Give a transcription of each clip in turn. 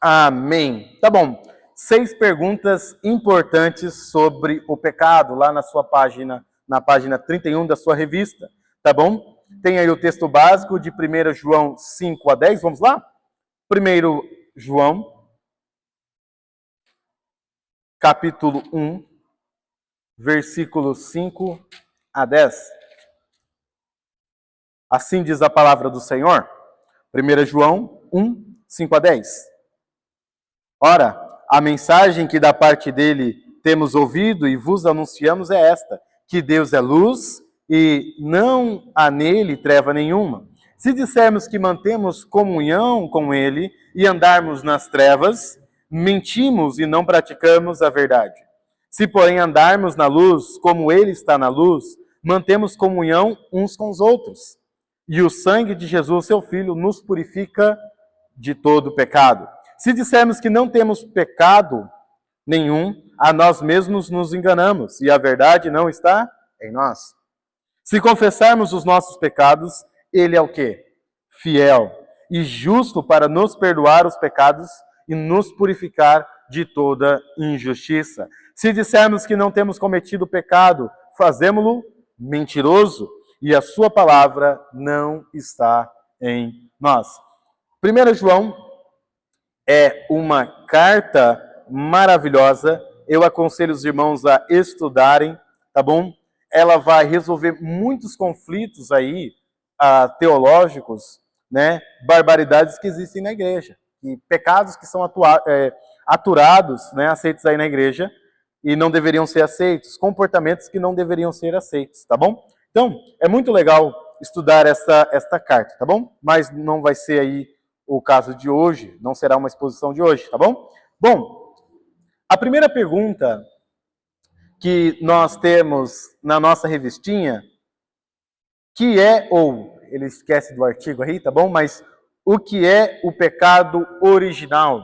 Amém. Tá bom. 6 perguntas importantes sobre o pecado, lá na página 31 da sua revista, tá bom? Tem aí o texto básico de 1 João 5 a 10, vamos lá? 1 João, capítulo 1, versículos 5 a 10. Assim diz a palavra do Senhor. 1 João 1, 5 a 10. Ora, a mensagem que da parte dele temos ouvido e vos anunciamos é esta, que Deus é luz e não há nele treva nenhuma. Se dissermos que mantemos comunhão com ele e andarmos nas trevas, mentimos e não praticamos a verdade. Se, porém, andarmos na luz, como ele está na luz, mantemos comunhão uns com os outros. E o sangue de Jesus, seu Filho, nos purifica de todo pecado. Se dissermos que não temos pecado nenhum, a nós mesmos nos enganamos, e a verdade não está em nós. Se confessarmos os nossos pecados, ele é o quê? Fiel e justo para nos perdoar os pecados e nos purificar de toda injustiça. Se dissermos que não temos cometido pecado, fazemo-lo mentiroso, e a sua palavra não está em nós. 1 João é uma carta maravilhosa. Eu aconselho os irmãos a estudarem, tá bom? Ela vai resolver muitos conflitos aí, teológicos, né? Barbaridades que existem na igreja. E pecados que são aturados, né? Aceitos aí na igreja e não deveriam ser aceitos. Comportamentos que não deveriam ser aceitos, tá bom? Então, é muito legal estudar esta carta, tá bom? Mas não vai ser aí o caso de hoje, não será uma exposição de hoje, tá bom? Bom, a primeira pergunta que nós temos na nossa revistinha, que é, ou ele esquece do artigo aí, tá bom? Mas o que é o pecado original?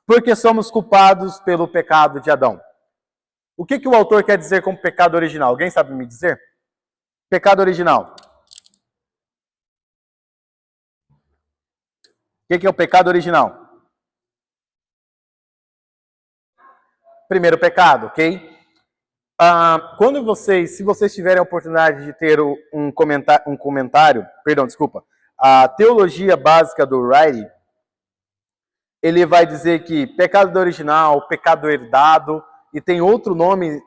Porque somos culpados pelo pecado de Adão. O que o autor quer dizer com pecado original? Alguém sabe me dizer? Pecado original. O que é o pecado original? Primeiro pecado, ok? Se vocês tiverem a oportunidade de ter a teologia básica do Wright, ele vai dizer que pecado original, pecado herdado, e tem outro nome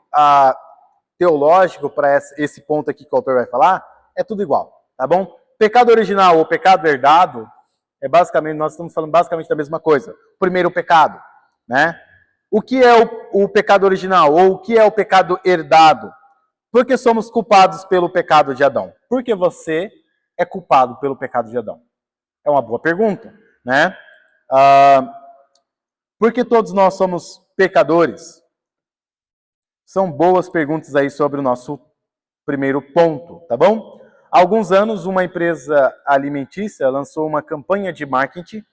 teológico para esse ponto aqui que o autor vai falar, é tudo igual, tá bom? Pecado original ou pecado herdado, nós estamos falando basicamente da mesma coisa. Primeiro pecado, né? O que é o pecado original ou o que é o pecado herdado? Porque somos culpados pelo pecado de Adão. Por que você é culpado pelo pecado de Adão? É uma boa pergunta, né? Porque todos nós somos pecadores? São boas perguntas aí sobre o nosso primeiro ponto, tá bom? Há alguns anos, uma empresa alimentícia lançou uma campanha de marketing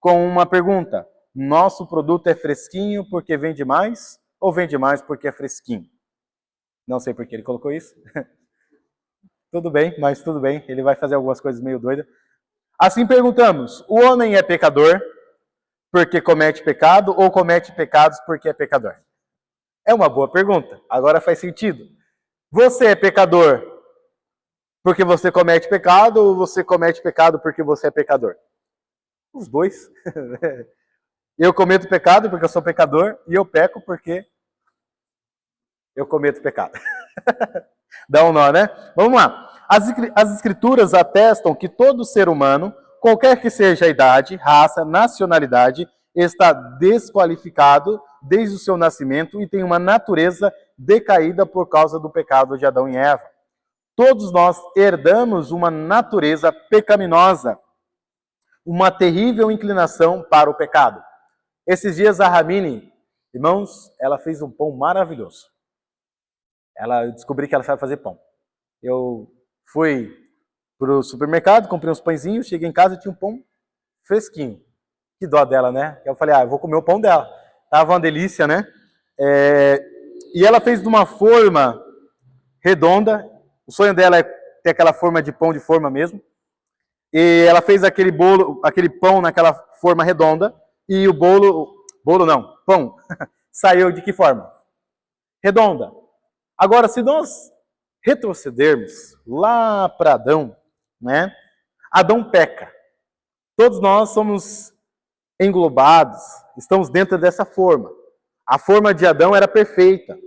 com uma pergunta: nosso produto é fresquinho porque vende mais ou vende mais porque é fresquinho? Não sei por que ele colocou isso. Tudo bem, mas tudo bem. Ele vai fazer algumas coisas meio doidas. Assim perguntamos: o homem é pecador porque comete pecado ou comete pecados porque é pecador? É uma boa pergunta. Agora faz sentido. Você é pecador porque você comete pecado ou você comete pecado porque você é pecador? Os dois. Eu cometo pecado porque eu sou pecador e eu peco porque eu cometo pecado. Dá um nó, né? Vamos lá. As escrituras atestam que todo ser humano, qualquer que seja a idade, raça, nacionalidade, está desqualificado desde o seu nascimento e tem uma natureza decaída por causa do pecado de Adão e Eva. Todos nós herdamos uma natureza pecaminosa, uma terrível inclinação para o pecado. Esses dias a Ramine, irmãos, ela fez um pão maravilhoso. Eu descobri que ela sabe fazer pão. Eu fui para o supermercado, comprei uns pãezinhos, cheguei em casa e tinha um pão fresquinho. Que dó dela, né? Eu falei, eu vou comer o pão dela. Tava uma delícia, né? E ela fez de uma forma redonda. O sonho dela é ter aquela forma de pão de forma mesmo. E ela fez aquele pão naquela forma redonda. E o bolo não, pão, saiu de que forma? Redonda. Agora, se nós retrocedermos lá para Adão, né? Adão peca. Todos nós somos englobados, estamos dentro dessa forma. A forma de Adão era perfeita.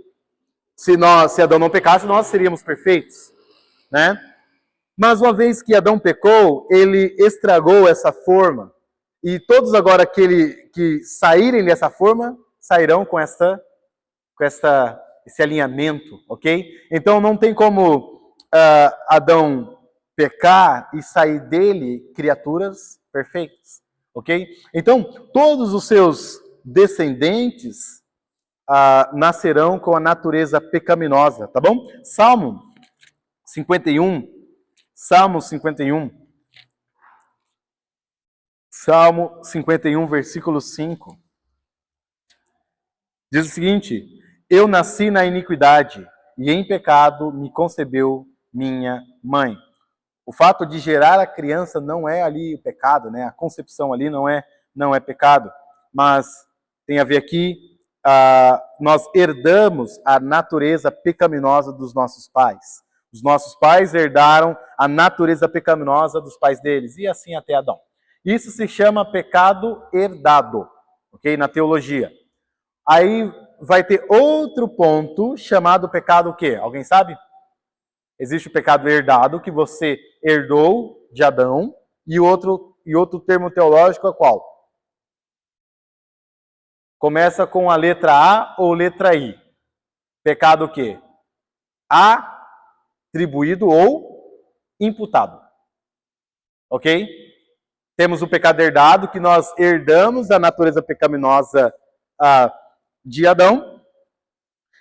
Se Adão não pecasse, nós seríamos perfeitos, né? Mas uma vez que Adão pecou, ele estragou essa forma. E todos agora que saírem dessa forma, sairão com esse alinhamento, ok? Então não tem como Adão pecar e sair dele criaturas perfeitas, ok? Então todos os seus descendentes nascerão com a natureza pecaminosa, tá bom? Salmo 51, versículo 5, diz o seguinte: eu nasci na iniquidade, e em pecado me concebeu minha mãe. O fato de gerar a criança não é ali o pecado, né? A concepção ali não é pecado, mas tem a ver aqui, nós herdamos a natureza pecaminosa dos nossos pais. Os nossos pais herdaram a natureza pecaminosa dos pais deles, e assim até Adão. Isso se chama pecado herdado, ok? Na teologia. Aí vai ter outro ponto chamado pecado o quê? Alguém sabe? Existe o pecado herdado, que você herdou de Adão, e outro termo teológico é qual? Começa com a letra A ou letra I. Pecado o quê? Atribuído ou imputado. Ok? Temos o pecado herdado, que nós herdamos a natureza pecaminosa de Adão.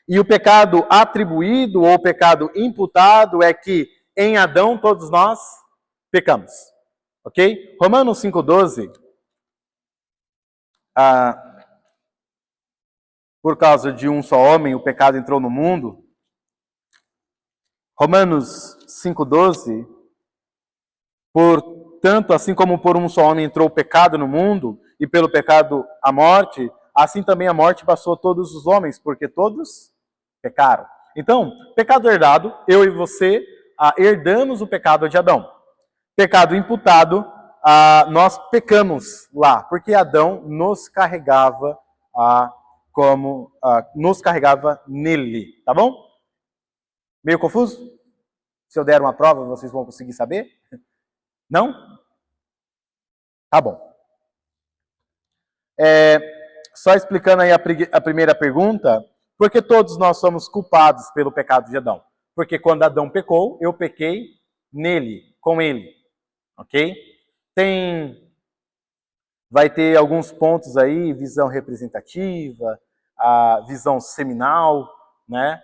E o pecado atribuído ou pecado imputado é que em Adão todos nós pecamos. Ok? Romanos 5,12. Por causa de um só homem, o pecado entrou no mundo. Romanos 5,12. Portanto, assim como por um só homem entrou o pecado no mundo, e pelo pecado a morte, assim também a morte passou a todos os homens, porque todos pecaram. Então, pecado herdado, eu e você herdamos o pecado de Adão. Pecado imputado, nós pecamos lá, porque Adão nos carregava nos carregava nele, tá bom? Meio confuso? Se eu der uma prova, vocês vão conseguir saber? Não? Tá bom. Só explicando aí a primeira pergunta, porque todos nós somos culpados pelo pecado de Adão. Porque quando Adão pecou, eu pequei nele, com ele. Ok? Vai ter alguns pontos aí, visão representativa, a visão seminal, né?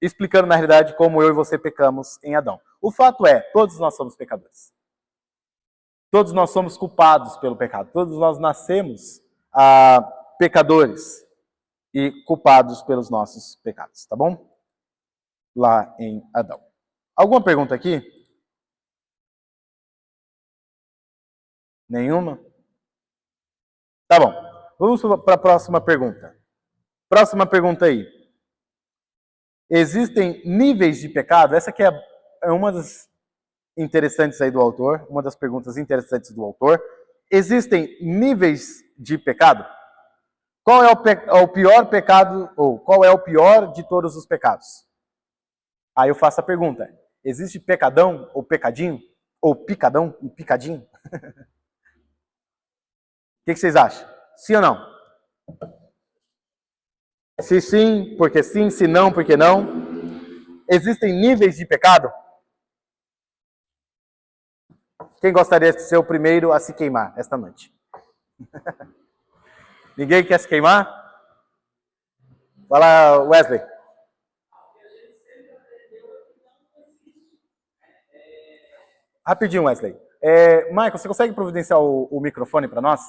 Explicando na realidade como eu e você pecamos em Adão. O fato é, todos nós somos pecadores. Todos nós somos culpados pelo pecado. Todos nós nascemos pecadores e culpados pelos nossos pecados, tá bom? Lá em Adão. Alguma pergunta aqui? Nenhuma? Tá bom. Vamos para a próxima pergunta. Próxima pergunta aí. Existem níveis de pecado? Essa aqui é uma das interessantes aí do autor, uma das perguntas interessantes do autor. Existem níveis de pecado? Qual é o pior pecado, ou qual é o pior de todos os pecados? Aí eu faço a pergunta: existe pecadão ou pecadinho? Ou picadão e picadinho? O que vocês acham? Sim ou não? Se sim, porque sim. Se não, porque não. Existem níveis de pecado? Quem gostaria de ser o primeiro a se queimar esta noite? Ninguém quer se queimar? Vai lá, Wesley. Rapidinho, Wesley. Michael, você consegue providenciar o microfone para nós?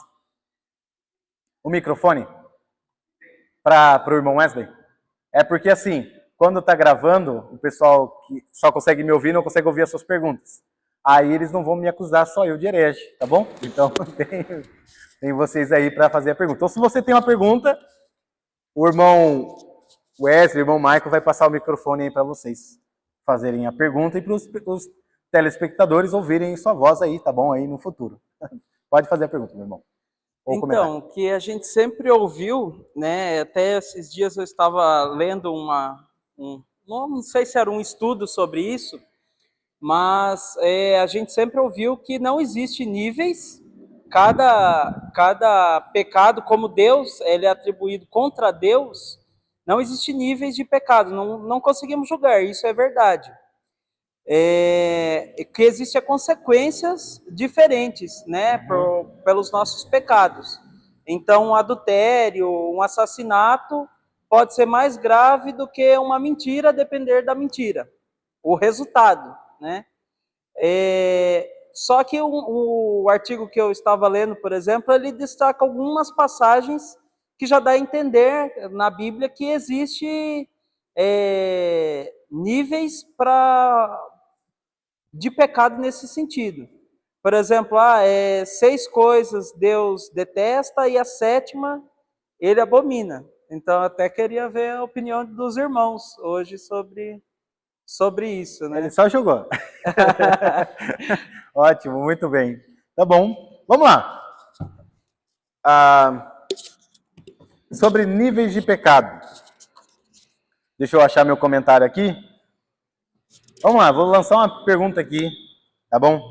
O microfone? Para o irmão Wesley? É porque assim, quando está gravando, o pessoal que só consegue me ouvir não consegue ouvir as suas perguntas. Aí eles não vão me acusar só eu de herege, tá bom? Então, Tem vocês aí para fazer a pergunta. Então, se você tem uma pergunta, o irmão Wesley, o irmão Michael vai passar o microfone aí para vocês fazerem a pergunta e para os telespectadores ouvirem sua voz aí, tá bom? Aí no futuro. Pode fazer a pergunta, meu irmão. Então, que a gente sempre ouviu, né? Até esses dias eu estava lendo não sei se era um estudo sobre isso, mas a gente sempre ouviu que não existe níveis. Cada pecado, como Deus, ele é atribuído contra Deus, não existe níveis de pecado. Não conseguimos julgar. Isso é verdade. Que existem consequências diferentes, né, pelos nossos pecados. Então, um adultério, um assassinato pode ser mais grave do que uma mentira, a depender da mentira, o resultado, né? Só que o artigo que eu estava lendo, por exemplo, ele destaca algumas passagens que já dá a entender na Bíblia que existe níveis de pecado nesse sentido. Por exemplo, 6 coisas Deus detesta e a 7ª ele abomina. Então, até queria ver a opinião dos irmãos hoje sobre isso, né? Ele só jogou. Ótimo, muito bem. Tá bom. Vamos lá. Sobre níveis de pecado. Deixa eu achar meu comentário aqui. Vamos lá, vou lançar uma pergunta aqui, tá bom?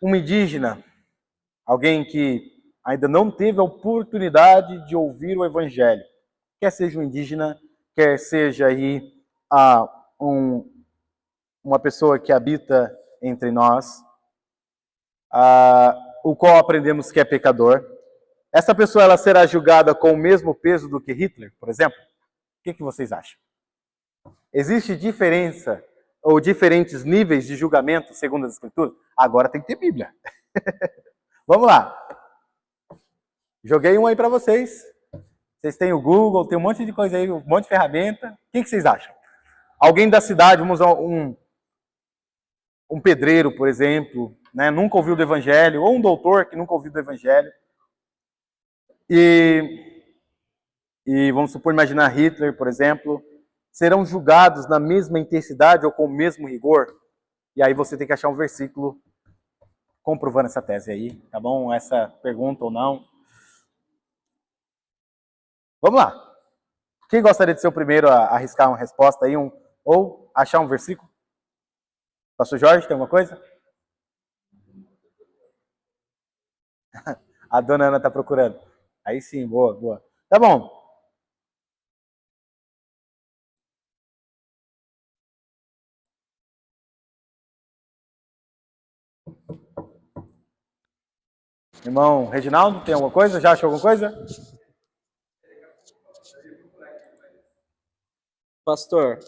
Um indígena, alguém que ainda não teve a oportunidade de ouvir o evangelho, quer seja um indígena, quer seja aí uma pessoa que habita entre nós, o qual aprendemos que é pecador. Essa pessoa ela será julgada com o mesmo peso do que Hitler, por exemplo? O que vocês acham? Existe diferença ou diferentes níveis de julgamento segundo as Escrituras? Agora tem que ter Bíblia. Vamos lá. Joguei um aí para vocês. Vocês têm o Google, tem um monte de coisa aí, um monte de ferramenta. O que vocês acham? Alguém da cidade, vamos usar um pedreiro, por exemplo, né, nunca ouviu do Evangelho, ou um doutor que nunca ouviu do Evangelho. E vamos supor, imaginar Hitler, por exemplo, serão julgados na mesma intensidade ou com o mesmo rigor? E aí você tem que achar um versículo comprovando essa tese aí, tá bom? Essa pergunta ou não. Vamos lá. Quem gostaria de ser o primeiro a arriscar uma resposta aí, ou achar um versículo? Pastor Jorge, tem alguma coisa? A dona Ana está procurando. Aí sim, boa, boa. Tá bom. Irmão Reginaldo, tem alguma coisa? Já achou alguma coisa? Pastor,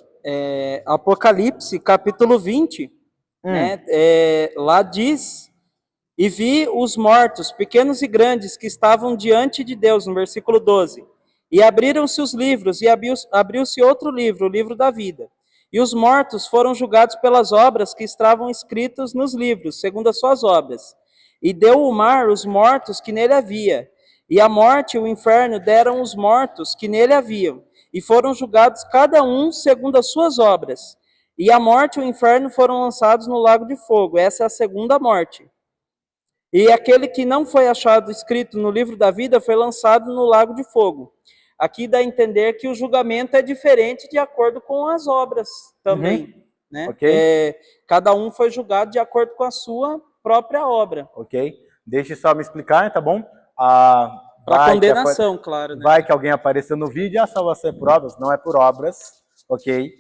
Apocalipse, capítulo 20, né, lá diz: e vi os mortos, pequenos e grandes, que estavam diante de Deus, no versículo 12. E abriram-se os livros, e abriu-se outro livro, o livro da vida. E os mortos foram julgados pelas obras que estavam escritas nos livros, segundo as suas obras. E deu o mar os mortos que nele havia. E a morte e o inferno deram os mortos que nele haviam. E foram julgados cada um segundo as suas obras. E a morte e o inferno foram lançados no lago de fogo. Essa é a segunda morte. E aquele que não foi achado escrito no livro da vida foi lançado no lago de fogo. Aqui dá a entender que o julgamento é diferente de acordo com as obras também. Né? Okay. Cada um foi julgado de acordo com a sua própria obra. Ok. Deixa eu só me explicar, tá bom? Para condenação, claro. Né? Vai que alguém apareceu no vídeo, a salvação é por obras, não é por obras, ok?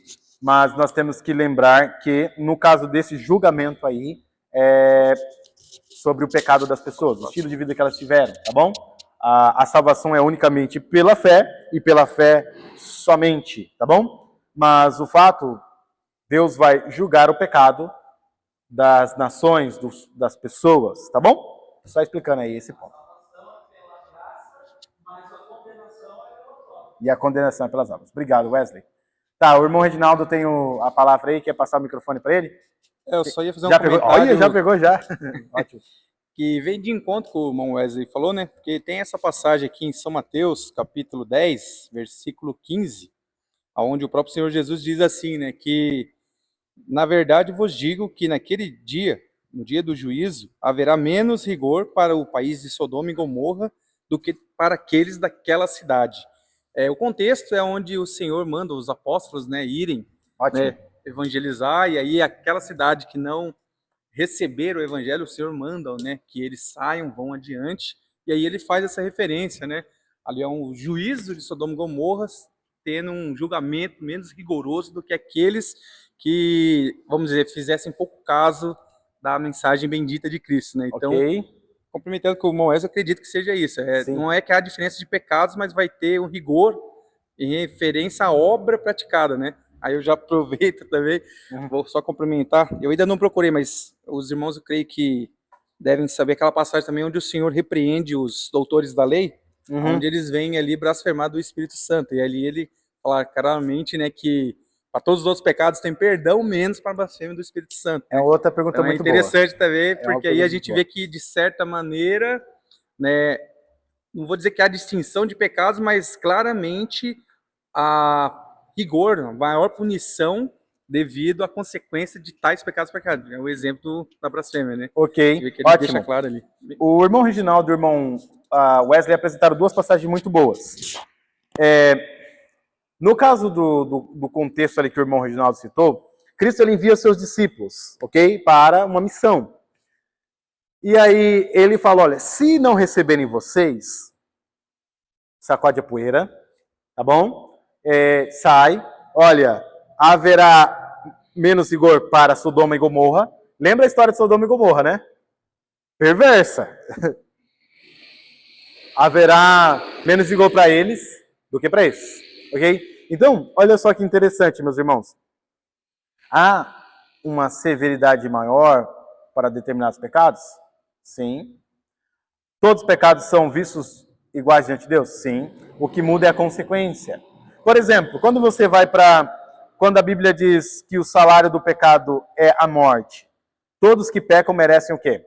Mas nós temos que lembrar que, no caso desse julgamento aí, sobre o pecado das pessoas, o estilo de vida que elas tiveram, tá bom? A salvação é unicamente pela fé, e pela fé somente, tá bom? Mas o fato, Deus vai julgar o pecado das nações, das pessoas, tá bom? Só explicando aí esse ponto. E a condenação é pelas obras. Obrigado, Wesley. Tá, o irmão Reginaldo tem a palavra aí, quer passar o microfone para ele? Eu só ia fazer um comentário. Olha, já pegou já. Ótimo. que vem de encontro com o irmão Wesley falou, né? Porque tem essa passagem aqui em São Mateus, capítulo 10, versículo 15, onde o próprio Senhor Jesus diz assim, né? Que, na verdade, vos digo que naquele dia, no dia do juízo, haverá menos rigor para o país de Sodoma e Gomorra do que para aqueles daquela cidade. O contexto é onde o Senhor manda os apóstolos, né, irem, Ótimo. né, evangelizar, e aí aquela cidade que não receberam o evangelho, o Senhor manda, né, que eles saiam, vão adiante, e aí ele faz essa referência, né, ali é um juízo de Sodoma e Gomorra, tendo um julgamento menos rigoroso do que aqueles que, vamos dizer, fizessem pouco caso da mensagem bendita de Cristo, né? Então, Ok. complementando com o irmão Wesley, eu acredito que seja isso. Sim. Não é que há diferença de pecados, mas vai ter um rigor em referência à obra praticada, né? Aí eu já aproveito também, vou só complementar. Eu ainda não procurei, mas os irmãos, eu creio que devem saber aquela passagem também onde o Senhor repreende os doutores da lei, onde eles vêm ali blasfemar do Espírito Santo. E ali ele fala claramente, né, que para todos os outros pecados tem perdão, menos para a blasfêmia do Espírito Santo. É outra pergunta Então é muito boa. interessante também, uma porque aí pergunta a gente muito vê que, de certa maneira, né, não vou dizer que há distinção de pecados, mas claramente há rigor, a maior punição devido à consequência de tais pecados pecados. É o exemplo da blasfêmia, né? Ok, Você vê que ele ótimo. deixa claro ali. O irmão Reginaldo e o irmão Wesley apresentaram duas passagens muito boas. No caso do contexto ali que o irmão Reginaldo citou, Cristo ele envia seus discípulos, ok? Para uma missão. E aí ele fala, olha, se não receberem vocês, sacode a poeira, tá bom? Sai, olha, haverá menos rigor para Sodoma e Gomorra. Lembra a história de Sodoma e Gomorra, né? Perversa. Haverá menos rigor para eles do que para esses, ok? Então, olha só que interessante, meus irmãos. Há uma severidade maior para determinados pecados? Sim. Todos os pecados são vistos iguais diante de Deus? Sim. O que muda é a consequência. Por exemplo, quando você vai para... Quando a Bíblia diz que o salário do pecado é a morte, todos que pecam merecem o quê?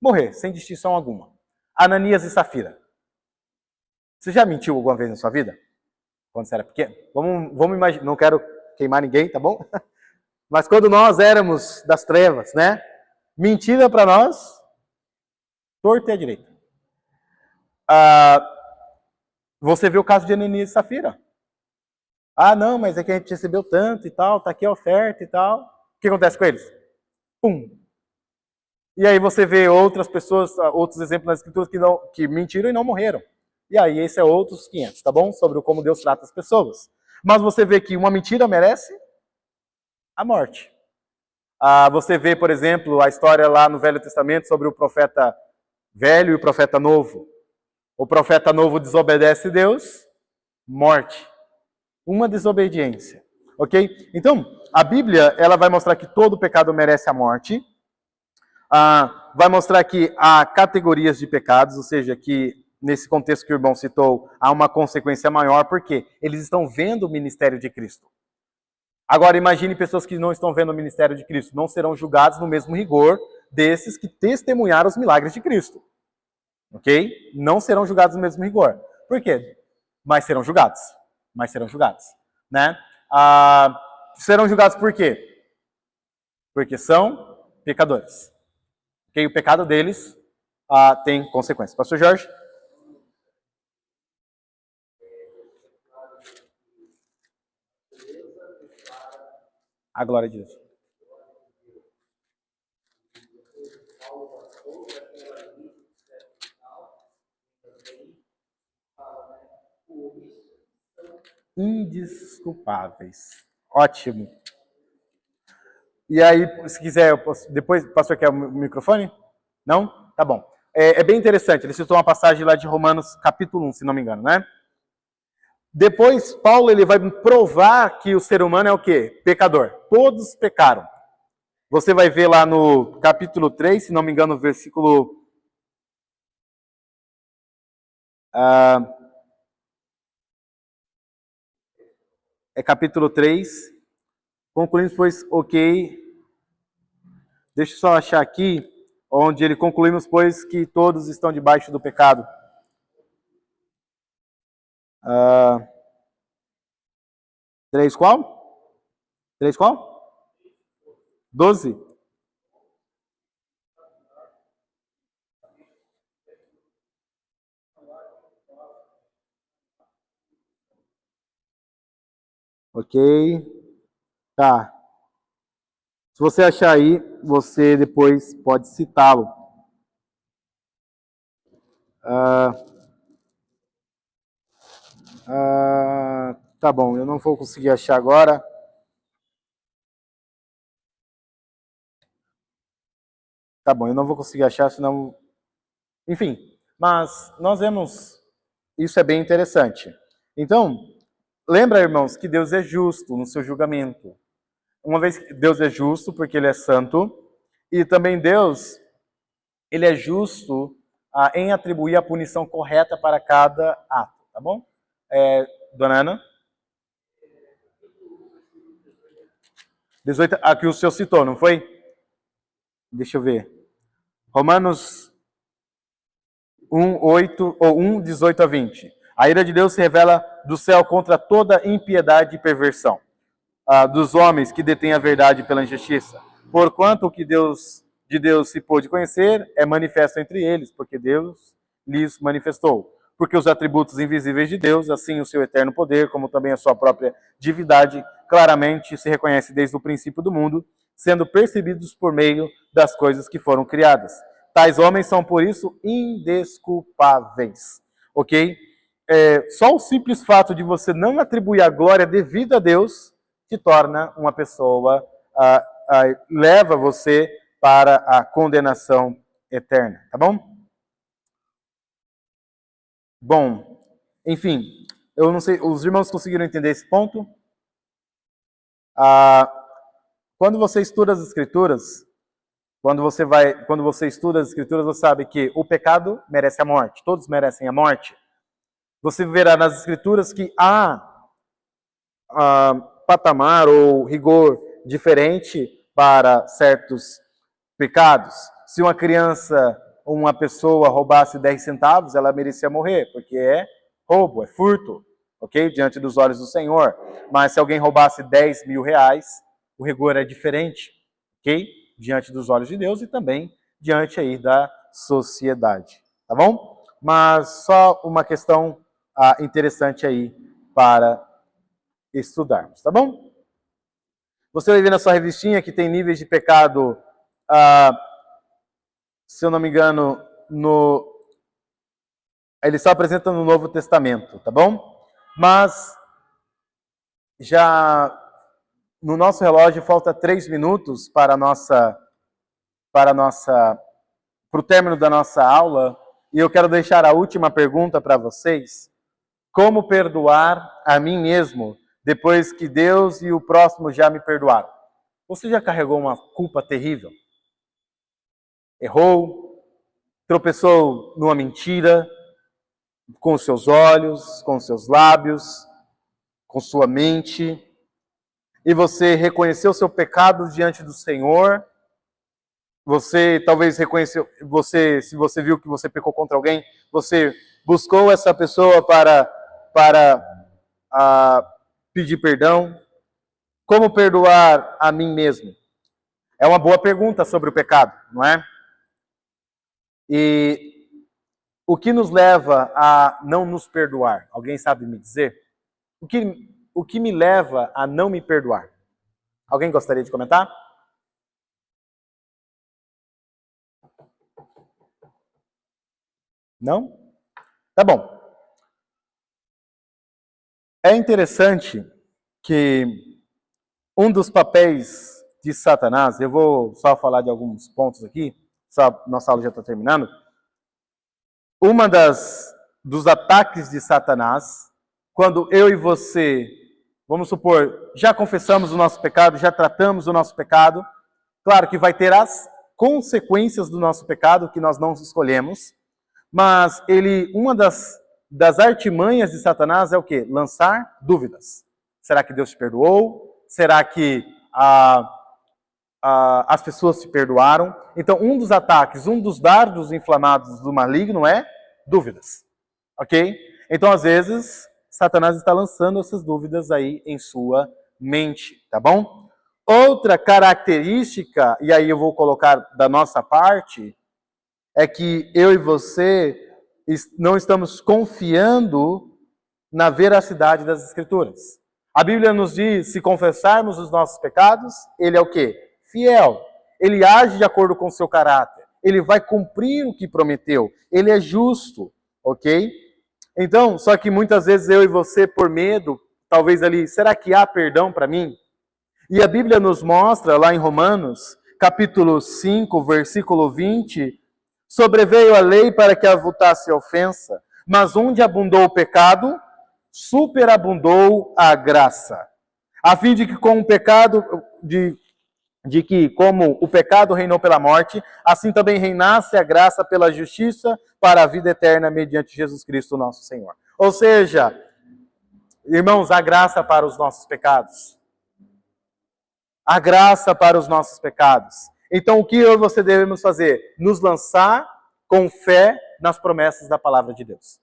Morrer, sem distinção alguma. Ananias e Safira. Você já mentiu alguma vez na sua vida? Quando você era pequeno? Vamos imaginar, não quero queimar ninguém, tá bom? Mas quando nós éramos das trevas, né? Mentira para nós, torto e à direita. Você vê o caso de Ananias e Safira. Ah, não, mas é que a gente recebeu tanto e tal, tá aqui a oferta e tal. O que acontece com eles? Pum! E aí você vê outras pessoas, outros exemplos nas escrituras que mentiram e não morreram. E aí esse é outros 500, tá bom? Sobre como Deus trata as pessoas. Mas você vê que uma mentira merece a morte. Você vê, por exemplo, a história lá no Velho Testamento sobre o profeta velho e o profeta novo. O profeta novo desobedece Deus, morte. Uma desobediência, ok? Então, a Bíblia ela vai mostrar que todo pecado merece a morte. Vai mostrar que há categorias de pecados, ou seja, que nesse contexto que o irmão citou, há uma consequência maior, porque eles estão vendo o ministério de Cristo. Agora, imagine pessoas que não estão vendo o ministério de Cristo, não serão julgados no mesmo rigor desses que testemunharam os milagres de Cristo. Ok? Não serão julgados no mesmo rigor. Por quê? Mas serão julgados. Né? Serão julgados por quê? Porque são pecadores. Okay? O pecado deles tem consequências. Pastor Jorge? A glória de Deus. Indesculpáveis. Ótimo. E aí, se quiser, eu posso, depois, pastor, quer o microfone? Não? Tá bom. É bem interessante, ele citou uma passagem lá de Romanos capítulo 1, se não me engano, né? Depois, Paulo ele vai provar que o ser humano é o quê? Pecador. Todos pecaram. Você vai ver lá no capítulo 3, se não me engano, versículo... capítulo 3. Concluímos, pois, ok. Deixa eu só achar aqui onde ele concluímos, pois, que todos estão debaixo do pecado. 3 qual? 3 qual? 12? Ok. Tá. Se você achar aí, você depois pode citá-lo. Tá bom, eu não vou conseguir achar agora. Tá bom, eu não vou conseguir achar, senão... Enfim, mas nós vemos... Isso é bem interessante. Então, lembra, irmãos, que Deus é justo no seu julgamento. Uma vez que Deus é justo, porque Ele é santo, e também Deus, Ele é justo em atribuir a punição correta para cada ato, tá bom? Dona Ana? 18, aqui o senhor citou, não foi? Deixa eu ver. Romanos 1, 8, ou 1, 18 a 20. A ira de Deus se revela do céu contra toda impiedade e perversão dos homens que detêm a verdade pela injustiça. Porquanto o que de Deus se pôde conhecer é manifesto entre eles, porque Deus lhes manifestou. Porque os atributos invisíveis de Deus, assim o seu eterno poder, como também a sua própria divindade, claramente se reconhece desde o princípio do mundo, sendo percebidos por meio das coisas que foram criadas. Tais homens são, por isso, indesculpáveis. Ok? Só o simples fato de você não atribuir a glória devida a Deus te torna uma pessoa, leva você para a condenação eterna. Tá bom? Bom, enfim, eu não sei, os irmãos conseguiram entender esse ponto? Quando você estuda as Escrituras, quando você estuda as Escrituras, você sabe que o pecado merece a morte, todos merecem a morte. Você verá nas Escrituras que há patamar ou rigor diferente para certos pecados. Se uma criança ou uma pessoa roubasse 10 centavos, ela merecia morrer, porque é roubo, é furto, ok? Diante dos olhos do Senhor. Mas se alguém roubasse 10 mil reais, o rigor é diferente, ok? Diante dos olhos de Deus e também diante aí da sociedade, tá bom? Mas só uma questão interessante aí para estudarmos, tá bom? Você vai ver na sua revistinha que tem níveis de pecado, se eu não me engano, ele só apresenta no Novo Testamento, tá bom? Mas já no nosso relógio falta 3 minutos para o término da nossa aula, e eu quero deixar a última pergunta para vocês. Como perdoar a mim mesmo depois que Deus e o próximo já me perdoaram? Você já carregou uma culpa terrível? Errou, tropeçou numa mentira, com os seus olhos, com os seus lábios, com sua mente, e você reconheceu seu pecado diante do Senhor. Você talvez reconheceu, se você viu que você pecou contra alguém, você buscou essa pessoa para pedir perdão. Como perdoar a mim mesmo? É uma boa pergunta sobre o pecado, não é? E o que nos leva a não nos perdoar? Alguém sabe me dizer? O que me leva a não me perdoar? Alguém gostaria de comentar? Não? Tá bom. É interessante que um dos papéis de Satanás, eu vou só falar de alguns pontos aqui, nossa aula já está terminando. Uma dos ataques de Satanás, quando eu e você, vamos supor, já confessamos o nosso pecado, já tratamos o nosso pecado, claro que vai ter as consequências do nosso pecado, que nós não escolhemos, mas uma das artimanhas de Satanás é o quê? Lançar dúvidas. Será que Deus te perdoou? Será que as pessoas te perdoaram. Então, um dos ataques, um dos dardos inflamados do maligno é dúvidas. Ok? Então, às vezes, Satanás está lançando essas dúvidas aí em sua mente, tá bom? Outra característica, e aí eu vou colocar da nossa parte, é que eu e você não estamos confiando na veracidade das Escrituras. A Bíblia nos diz, se confessarmos os nossos pecados, ele é o quê? Fiel. Ele age de acordo com o seu caráter. Ele vai cumprir o que prometeu. Ele é justo, ok? Então, só que muitas vezes eu e você, por medo, talvez ali, será que há perdão para mim? E a Bíblia nos mostra, lá em Romanos, capítulo 5, versículo 20, sobreveio a lei para que avultasse a ofensa, mas onde abundou o pecado, superabundou a graça. A fim de que com o pecado, de que como o pecado reinou pela morte, assim também reinasse a graça pela justiça para a vida eterna mediante Jesus Cristo nosso Senhor. Ou seja, irmãos, a graça para os nossos pecados. A graça para os nossos pecados. Então, o que eu e você devemos fazer? Nos lançar com fé nas promessas da palavra de Deus.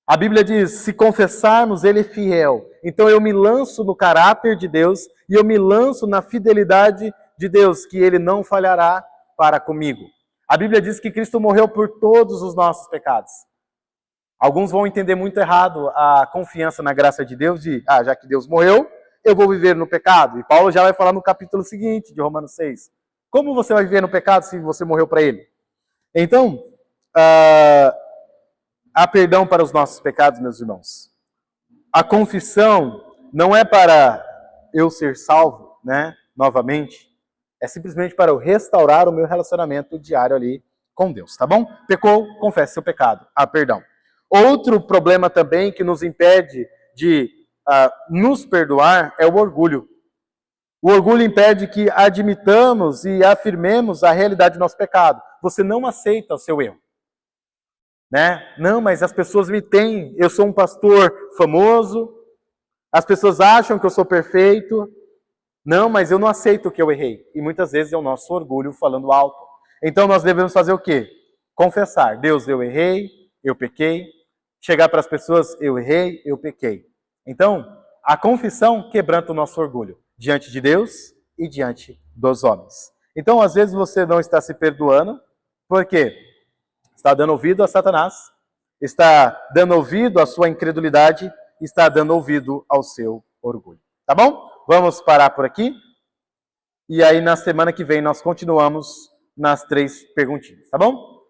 A Bíblia diz, se confessarmos, Ele é fiel. Então, eu me lanço no caráter de Deus e eu me lanço na fidelidade de Deus, que Ele não falhará para comigo. A Bíblia diz que Cristo morreu por todos os nossos pecados. Alguns vão entender muito errado a confiança na graça de Deus, de, já que Deus morreu, eu vou viver no pecado. E Paulo já vai falar no capítulo seguinte, de Romanos 6. Como você vai viver no pecado se você morreu para Ele? Então, há perdão para os nossos pecados, meus irmãos. A confissão não é para eu ser salvo, né, novamente. É simplesmente para eu restaurar o meu relacionamento diário ali com Deus, tá bom? Pecou, confesse seu pecado. Há perdão. Outro problema também que nos impede de nos perdoar é o orgulho. O orgulho impede que admitamos e afirmemos a realidade do nosso pecado. Você não aceita o seu erro. Né? Não, mas as pessoas me têm. Eu sou um pastor famoso. As pessoas acham que eu sou perfeito. Não, mas eu não aceito que eu errei. E muitas vezes é o nosso orgulho falando alto. Então nós devemos fazer o quê? Confessar. Deus, eu errei, eu pequei. Chegar para as pessoas, eu errei, eu pequei. Então, a confissão quebranta o nosso orgulho diante de Deus e diante dos homens. Então, às vezes você não está se perdoando, porque está dando ouvido a Satanás, está dando ouvido à sua incredulidade, está dando ouvido ao seu orgulho. Tá bom? Vamos parar por aqui. E aí, na semana que vem, nós continuamos nas 3 perguntinhas. Tá bom?